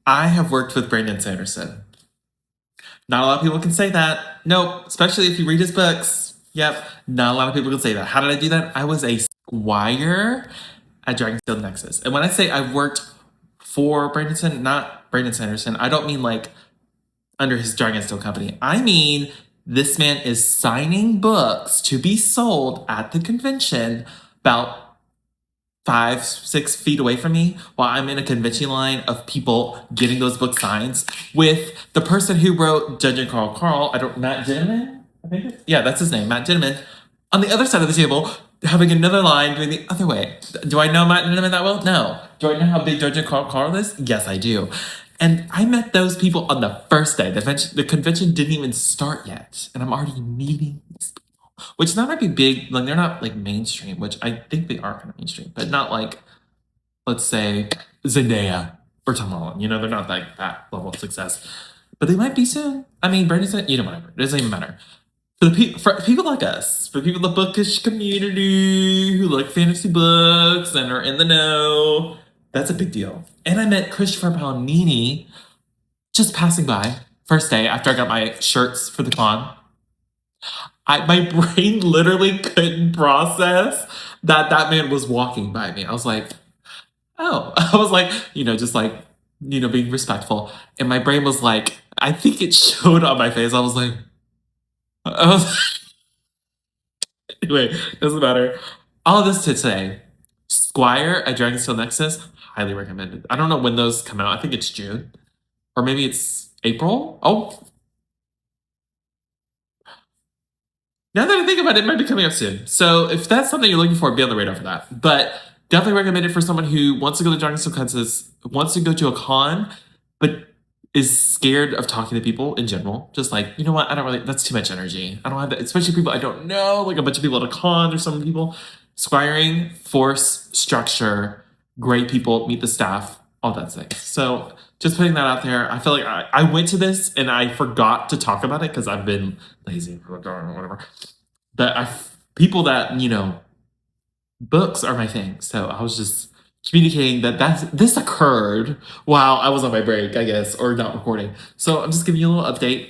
I have worked with Brandon Sanderson. Not a lot of people can say that. Nope, especially if you read his books. Yep, not a lot of people can say that. How did I do that? I was a squire at Dragonsteel Nexus. And when I say I've worked for not Brandon Sanderson, I don't mean like under his Dragonsteel company. I mean, this man is signing books to be sold at the convention about 5, 6 feet away from me while I'm in a convention line of people getting those book signs with the person who wrote Judge and Carl, Matt Gentleman? I think yeah, that's his name, Matt Gentleman, on the other side of the table, having another line going the other way. Do I know Matt Gentleman that well? No. Do I know how big Judge and Carl is? Yes, I do. And I met those people on the first day. The convention didn't even start yet. And I'm already meeting these people. Which that might be big, like they're not like mainstream, which I think they are kind of mainstream, but not like, let's say, Zendaya or Tom Holland. You know, they're not like that level of success. But they might be soon. I mean, Brandon said, whatever. It doesn't even matter. For people like us, for people in the bookish community who like fantasy books and are in the know, that's a big deal. And I met Christopher Paolini just passing by first day after I got my shirts for the con. My brain literally couldn't process that man was walking by me. I was like, oh, I was like, just like, being respectful. And my brain was like, I think it showed on my face. I was anyway, doesn't matter. All of this to say, Squire at Dragonsteel Nexus, highly recommended. I don't know when those come out. I think it's June. Or maybe it's April. Oh, now that I think about it, it might be coming up soon. So if that's something you're looking for, be on the radar for that. But definitely recommend it for someone who wants to go to Dragonsteel Nexus, wants to go to a con, but is scared of talking to people in general. Just like, you know what? I don't really, that's too much energy. I don't have that, especially people I don't know, like a bunch of people at a con or some people. Squiring, force, structure, great people, meet the staff, all that thing. So just putting that out there, I feel like I went to this and I forgot to talk about it because I've been lazy or whatever. But people that, books are my thing. So I was just communicating this occurred while I was on my break, I guess, or not recording. So I'm just giving you a little update.